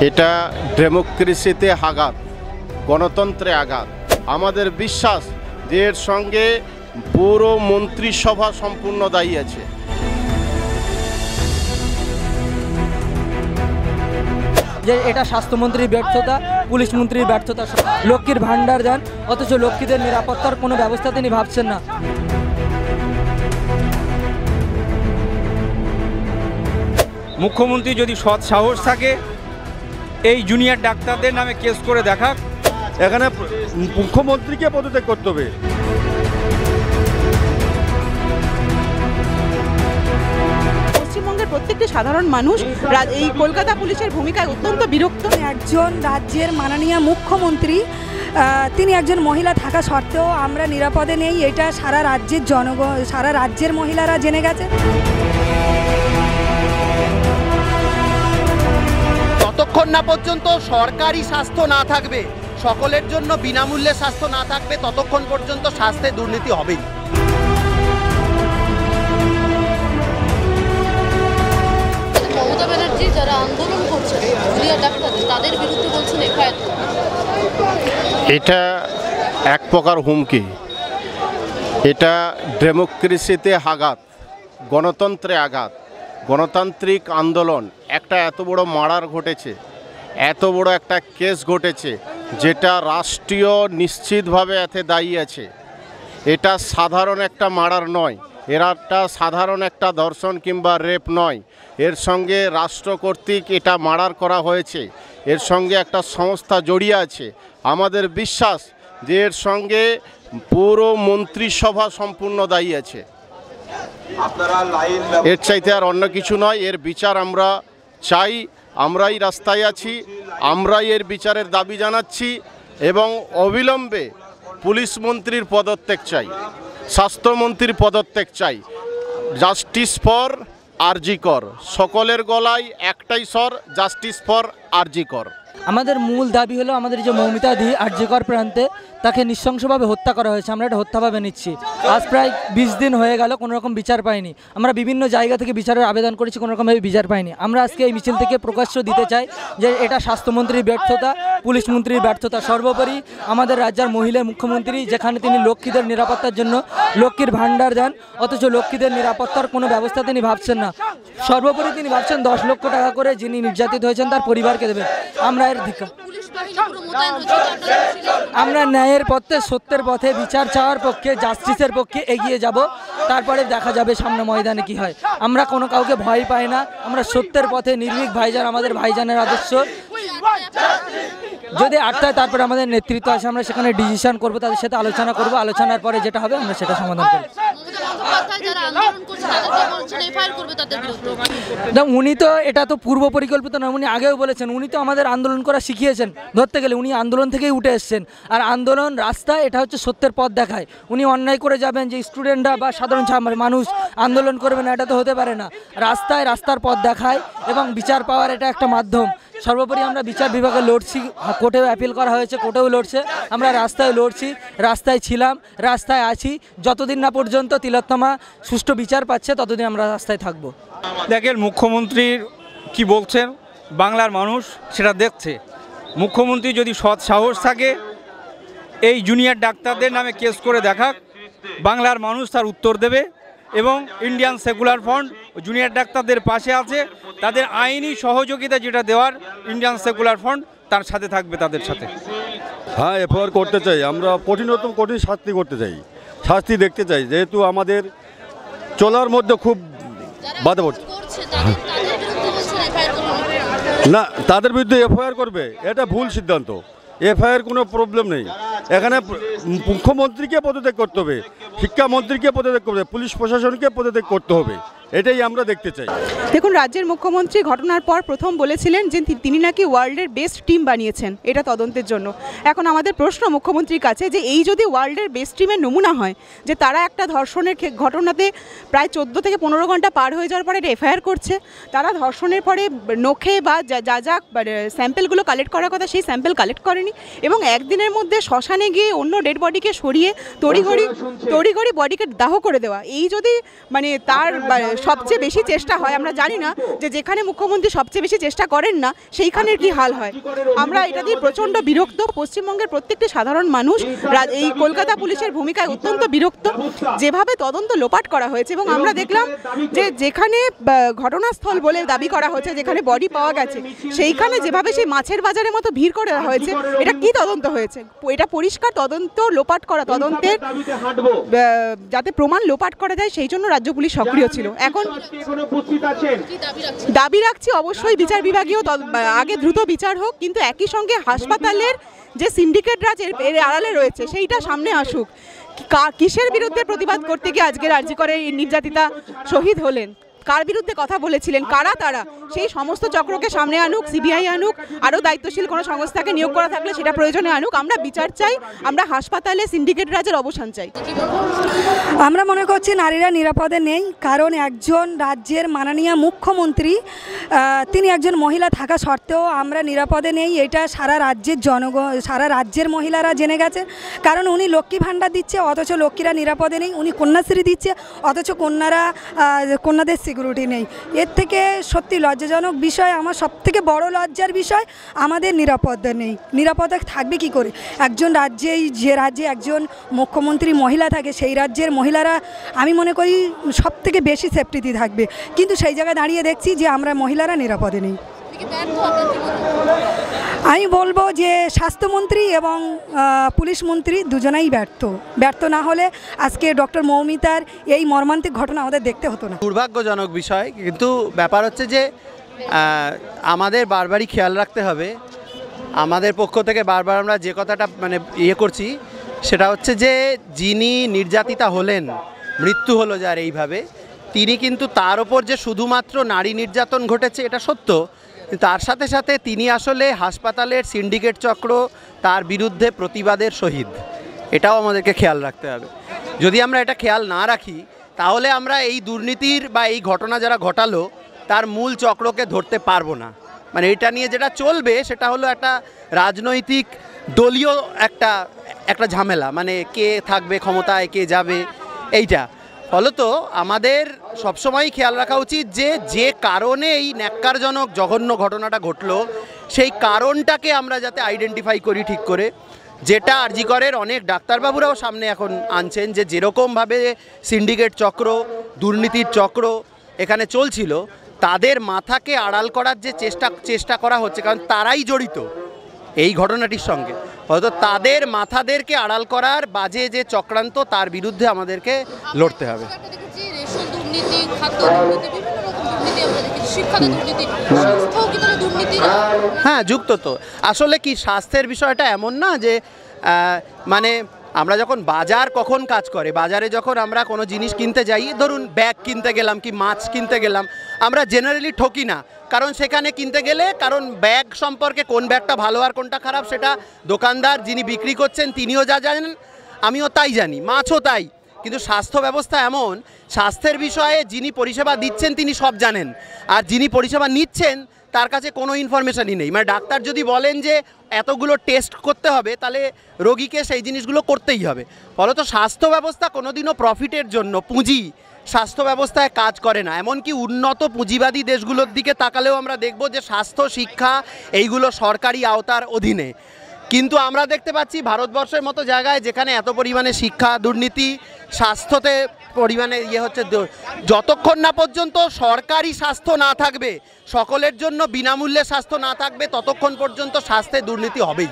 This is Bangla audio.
এটা ডেমোক্রেসিতে আঘাত, গণতন্ত্রে আঘাত। আমাদের বিশ্বাস যে এর সঙ্গে পুরো মন্ত্রিসভা সম্পূর্ণ দায়ী আছে। যে এটা স্বাস্থ্যমন্ত্রীর ব্যর্থতা, পুলিশ মন্ত্রীর ব্যর্থতা। লক্ষ্মীর ভাণ্ডার দেন অথচ লক্ষ্মীদের নিরাপত্তার কোনো ব্যবস্থা তিনি ভাবছেন না। মুখ্যমন্ত্রী যদি সৎ সাহস থাকে এই জুনিয়র ডাক্তারদের নামে কেস করে দেখাক। এখানে মুখ্যমন্ত্রীকে পদত্যাগ করতে হবে। পশ্চিমবঙ্গের প্রত্যেকটি সাধারণ মানুষ এই কলকাতা পুলিশের ভূমিকায় অত্যন্ত বিরক্ত। একজন রাজ্যের মাননীয় মুখ্যমন্ত্রী, তিনি একজন মহিলা থাকা সত্ত্বেও আমরা নিরাপদে নেই, এটা সারা রাজ্যের মহিলারা জেনে গেছে। যতক্ষণ না পর্যন্ত সরকারি স্বাস্থ্য না থাকবে, সকলের জন্য বিনামূল্যে স্বাস্থ্য না থাকবে, ততক্ষণ পর্যন্ত স্বাস্থ্যে দুর্নীতি হবেই। মমতা ব্যানার্জি যারা আন্দোলন করছে জুনিয়র ডাক্তারদের, তাদের বিরুদ্ধে বলছেন এফআইআর। এটা এক প্রকার হুমকি। এটা ডেমোক্রেসিতে আঘাত, গণতন্ত্রে আঘাত। গণতান্ত্রিক আন্দোলন একটা এত বড় মার্ডার ঘটেছে, এত বড় একটা কেস ঘটেছে, যেটা রাষ্ট্রীয় নিশ্চিতভাবে এতে দায়ী আছে। এটা সাধারণ একটা মার্ডার নয়, একটা সাধারণ একটা ধর্ষণ কিংবা রেপ নয়। এর সঙ্গে রাষ্ট্র কর্তৃক এটা মার্ডার করা হয়েছে, এর সঙ্গে একটা সংস্থা জড়িয়ে আছে। আমাদের বিশ্বাস যে এর সঙ্গে পুরো মন্ত্রিসভা সম্পূর্ণ দায়ী আছে। এর চাইতে আর অন্য কিছু নয়। এর বিচার আমরা চাই, আমরাই রাস্তায় আছি, আমরাই এর বিচারের দাবি জানাচ্ছি এবং অবিলম্বে পুলিশ মন্ত্রীর পদত্যাগ চাই, স্বাস্থ্যমন্ত্রীর পদত্যাগ চাই। জাস্টিস ফর আরজি কর, সকলের গলায় একটাই স্বর, জাস্টিস ফর আরজি কর। আমাদের মূল দাবি হলো আমাদের যে মৌমিতাদি আরজিকর প্রান্তে তাকে নৃশংসভাবে হত্যা করা হয়েছে, আমরা এটা হত্যাভাবে নিচ্ছি। আজ প্রায় 20 দিন হয়ে গেল, কোনো রকম বিচার পাইনি। আমরা বিভিন্ন জায়গা থেকে বিচারের আবেদন করেছি, কোনো রকমভাবে বিচার পাইনি। আমরা আজকে এই মিছিল থেকে প্রকাশ্য দিতে চাই যে এটা স্বাস্থ্যমন্ত্রীর ব্যর্থতা, পুলিশ মন্ত্রীর ব্যর্থতা। সর্বোপরি আমাদের রাজ্যের মহিলা মুখ্যমন্ত্রী, যেখানে তিনি লক্ষ্মীদের নিরাপত্তার জন্য লক্ষ্মীর ভাণ্ডার দেন অথচ লক্ষ্মীদের নিরাপত্তার কোনো ব্যবস্থা তিনি ভাবছেন না। সর্বোপরি তিনি ভাবছেন 10 লক্ষ টাকা করে যিনি নির্যাতিত হয়েছেন তার পরিবারকে দেবেন। আমরা এর ধিক্কার। আমরা ন্যায়ের পথে, সত্যের পথে, বিচার চাওয়ার পক্ষে, জাস্টিসের পক্ষে এগিয়ে যাব। তারপরে দেখা যাবে সামনে ময়দানে কি হয়। আমরা কোনো কাউকে ভয় পাই না, আমরা সত্যের পথে নির্ভীক। ভাইজান আমাদের ভাইজানের আদর্শ। যদি আটটায় তারপরে আমাদের নেতৃত্ব আসে, আমরা সেখানে ডিসিশন করব, তাদের সাথে আলোচনা করব। আলোচনার পরে যেটা হবে আমরা সেটা সমাধান করব। উনি তো এটা তো পূর্ব পরিকল্পিত নয়, উনি আগেও বলেছেন। উনি তো আমাদের আন্দোলন করা শিখিয়েছেন। ধরতে গেলে উনি আন্দোলন থেকেই উঠে এসছেন। আর আন্দোলন রাস্তায়, এটা হচ্ছে সত্যের পথ দেখায়। উনি অন্যায় করে যাবেন যে স্টুডেন্টরা বা সাধারণ মানুষ আন্দোলন করবে না, এটা তো হতে পারে না। রাস্তায় রাস্তার পথ দেখায় এবং বিচার পাওয়ার এটা একটা মাধ্যম। সর্বোপরি আমরা বিচার বিভাগে লড়ছি, কোর্টেও অ্যাপিল করা হয়েছে, কোর্টেও লড়ছে। আমরা রাস্তায় লড়ছি, রাস্তায় ছিলাম, রাস্তায় আছি। যতদিন না পর্যন্ত তিলোত্তমা সুষ্ঠু বিচার পাচ্ছে ততদিন আমরা রাস্তায় থাকবো। দেখেন মুখ্যমন্ত্রীর কি বলছেন, বাংলার মানুষ সেটা দেখছে। মুখ্যমন্ত্রী যদি সৎ সাহস থাকে এই জুনিয়র ডাক্তারদের নামে কেস করে দেখাক, বাংলার মানুষ তার উত্তর দেবে। এবং ইন্ডিয়ান সেকুলার ফ্রন্ট জুনিয়র ডাক্তারদের পাশে আছে, তাদের আইনি সহযোগিতা যেটা দেওয়ার ইন্ডিয়ান সেকুলার ফ্রন্ট তার সাথে থাকবে, তাদের সাথে। হ্যাঁ, এফআইআর করতে চাই আমরা, কঠিনতম কঠিন শাস্তি করতে চাই, শাস্তি দেখতে চাই। যেহেতু আমাদের চলার মধ্যে খুব বাধা পড়ছে না, তাদের বিরুদ্ধে এফআইআর করবে, এটা ভুল সিদ্ধান্ত। এফআইআর কোনো প্রবলেম নেই। এখানে মুখ্যমন্ত্রীকে পদত্যাগ করতে হবে, শিক্ষামন্ত্রীকে পদত্যাগ করতে হবে, পুলিশ প্রশাসনকে পদত্যাগ করতে হবে, এটাই আমরা দেখতে চাই। দেখুন, রাজ্যের মুখ্যমন্ত্রী ঘটনার পর প্রথম বলেছিলেন যে তিনি নাকি ওয়ার্ল্ডের বেস্ট টিম বানিয়েছেন এটা তদন্তের জন্য। এখন আমাদের প্রশ্ন মুখ্যমন্ত্রীর কাছে যে এই যদি ওয়ার্ল্ডের বেস্ট টিমের নমুনা হয়, যে তারা একটা ধর্ষণের ঘটনাতে প্রায় 14 থেকে 15 ঘন্টা পার হয়ে যাওয়ার পরে এফআইআর করছে, তারা ধর্ষণের পরে নখে বা যা স্যাম্পেলগুলো কালেক্ট করার কথা সেই স্যাম্পেল কালেক্ট করেনি, এবং একদিনের মধ্যে শ্মশানে গিয়ে অন্য ডেড বডিকে সরিয়ে তড়িঘড়ি বডিকে দাহ করে দেওয়া, এই যদি মানে তার সবচেয়ে বেশি চেষ্টা হয়, আমরা জানি না যে যেখানে মুখ্যমন্ত্রী সবচেয়ে বেশি চেষ্টা করেন না সেইখানের কি হাল হয়। আমরা এটা দিয়ে প্রচণ্ড বিরক্ত। পশ্চিমবঙ্গের প্রত্যেকটি সাধারণ মানুষ এই কলকাতা পুলিশের ভূমিকায় অত্যন্ত বিরক্ত, যেভাবে তদন্ত লোপাট করা হয়েছে। এবং আমরা দেখলাম যে যেখানে ঘটনাস্থল বলে দাবি করা হয়েছে, যেখানে বডি পাওয়া গেছে, সেইখানে যেভাবে সেই মাছের বাজারের মতো ভিড় করা হয়েছে, এটা কি তদন্ত হয়েছে? এটা পরিষ্কার তদন্ত লোপাট করা, তদন্তের যাতে প্রমাণ লোপাট করা যায় সেই জন্য রাজ্য পুলিশ সক্রিয় ছিল। এখন দাবি রাখছি অবশ্যই বিচার বিভাগীয় আগে দ্রুত বিচার হোক, কিন্তু একই সঙ্গে হাসপাতালের যে সিন্ডিকেট রাজ এর আড়ালে রয়েছে সেইটা সামনে আসুক। কিসের বিরুদ্ধে প্রতিবাদ করতে গিয়ে আজকের আরজি করে নির্যাতিতা শহীদ হলেন, কার বিরুদ্ধে কথা বলেছিলেন, কারা তারা, সেই সমস্ত চক্রকে সামনে আনুক, সিবিআই আনুক, আরও দায়িত্বশীল কোনো সংস্থাকে নিয়োগ করা থাকলে সেটা প্রয়োজনে আনুক। আমরা বিচার চাই, আমরা হাসপাতালে সিন্ডিকেট রাজের অবসান চাই। আমরা মনে করছি নারীরা নিরাপদে নেই, কারণ একজন রাজ্যের মাননীয় মুখ্যমন্ত্রী তিনি একজন মহিলা থাকা সত্ত্বেও আমরা নিরাপদে নেই, এটা সারা রাজ্যের মহিলারা জেনে গেছে। কারণ উনি লক্ষ্মী ভাণ্ডার দিচ্ছে অথচ লক্ষ্মীরা নিরাপদে নেই, উনি কন্যাশ্রী দিচ্ছে অথচ কন্যাদের সিকিউরিটি নেই। এর থেকে সত্যি লজ্জাজনক বিষয়, আমার সবথেকে বড় লজ্জার বিষয়, আমাদের নিরাপত্তা নেই। নিরাপত্তা থাকবে কি করে? একজন যে রাজ্যে একজন মুখ্যমন্ত্রী মহিলা থাকে সেই রাজ্যের মহিলারা আমি মনে করি সবথেকে বেশি সেফটিতে থাকবে, কিন্তু সেই জায়গায় দাঁড়িয়ে দেখছি যে আমরা মহিলারা নিরাপদে নেই। আমি বলবো যে স্বাস্থ্যমন্ত্রী এবং পুলিশ মন্ত্রী দুজনেই ব্যর্থ না হলে আজকে ডক্টর মৌমিতার এই মর্মান্তিক ঘটনা আমাদের দেখতে হতো না। দুর্ভাগ্যজনক বিষয়, কিন্তু ব্যাপার হচ্ছে যে আমাদের বারবারই খেয়াল রাখতে হবে। আমাদের পক্ষ থেকে বারবার আমরা যে কথাটা করছি সেটা হচ্ছে যে যিনি নির্যাতিতা হলেন, মৃত্যু হলো যার এইভাবে, তিনি কিন্তু তার ওপর যে শুধুমাত্র নারী নির্যাতন ঘটেছে এটা সত্য, তার সাথে সাথে তিনি আসলে হাসপাতালের সিন্ডিকেট চক্র, তার বিরুদ্ধে প্রতিবাদের শহীদ। এটাও আমাদেরকে খেয়াল রাখতে হবে। যদি আমরা এটা খেয়াল না রাখি তাহলে আমরা এই দুর্নীতির বা এই ঘটনা যারা ঘটালো তার মূল চক্রকে ধরতে পারবো না। এটা নিয়ে যেটা চলবে সেটা হলো একটা রাজনৈতিক দলীয় একটা ঝামেলা, কে থাকবে ক্ষমতায়, কে যাবে, এইটা। ফলত আমাদের সবসময় খেয়াল রাখা উচিত যে কারণে এই ন্যাক্কারজনক জঘন্য ঘটনাটা ঘটলো সেই কারণটাকে আমরা যাতে আইডেন্টিফাই করি ঠিক করে, যেটা আরজি করের অনেক ডাক্তারবাবুরাও সামনে এখন আনছেন যে যেরকমভাবে সিন্ডিকেট চক্র, দুর্নীতির চক্র এখানে চলছিল, তাদের মাথাকে আড়াল করার যে চেষ্টা করা হচ্ছে, কারণ তারাই জড়িত এই ঘটনাটির সঙ্গে, হয়তো তাদের মাথাদেরকে আড়াল করার বাজে যে চক্রান্ত, তার বিরুদ্ধে আমাদেরকে লড়তে হবে। হ্যাঁ, যুক্ত তো। আসলে কি স্বাস্থ্যের বিষয়টা এমন না যে আমরা যখন বাজার কখন কাজ করে, বাজারে যখন আমরা কোনো জিনিস কিনতে যাই, ধরুন ব্যাগ কিনতে গেলাম কি মাছ কিনতে গেলাম, আমরা জেনারেলি ঠকি না, কারণ সেখানে কিনতে গেলে কারণ ব্যাগ সম্পর্কে কোন ব্যাগটা ভালো আর কোনটা খারাপ সেটা দোকানদার যিনি বিক্রি করছেন তিনিও যা জানেন, আমিও তাই জানি, মাছও তাই। কিন্তু স্বাস্থ্য ব্যবস্থা এমন, স্বাস্থ্যের বিষয়ে যিনি পরিষেবা দিচ্ছেন তিনি সব জানেন, আর যিনি পরিষেবা নিচ্ছেন তার কাছে কোনো ইনফরমেশানই নেই। ডাক্তার যদি বলেন যে এতগুলো টেস্ট করতে হবে, তাহলে রোগীকে সেই জিনিসগুলো করতেই হবে। ফলত স্বাস্থ্য ব্যবস্থা কোনোদিনও প্রফিটের জন্য পুঁজি স্বাস্থ্য ব্যবস্থায় কাজ করে না। এমনকি উন্নত পুঁজিবাদী দেশগুলোর দিকে তাকালেও আমরা দেখব যে স্বাস্থ্য, শিক্ষা এইগুলো সরকারি আওতার অধীনে। কিন্তু আমরা দেখতে পাচ্ছি ভারতবর্ষের মতো জায়গায় যেখানে এত পরিমাণে শিক্ষা দুর্নীতি, স্বাস্থ্যতে পরিমাণে হচ্ছে, যতক্ষণ না পর্যন্ত সরকারি স্বাস্থ্য না থাকবে, সকলের জন্য বিনামূল্যে স্বাস্থ্য না থাকবে, ততক্ষণ পর্যন্ত স্বাস্থ্যে দুর্নীতি হবেই।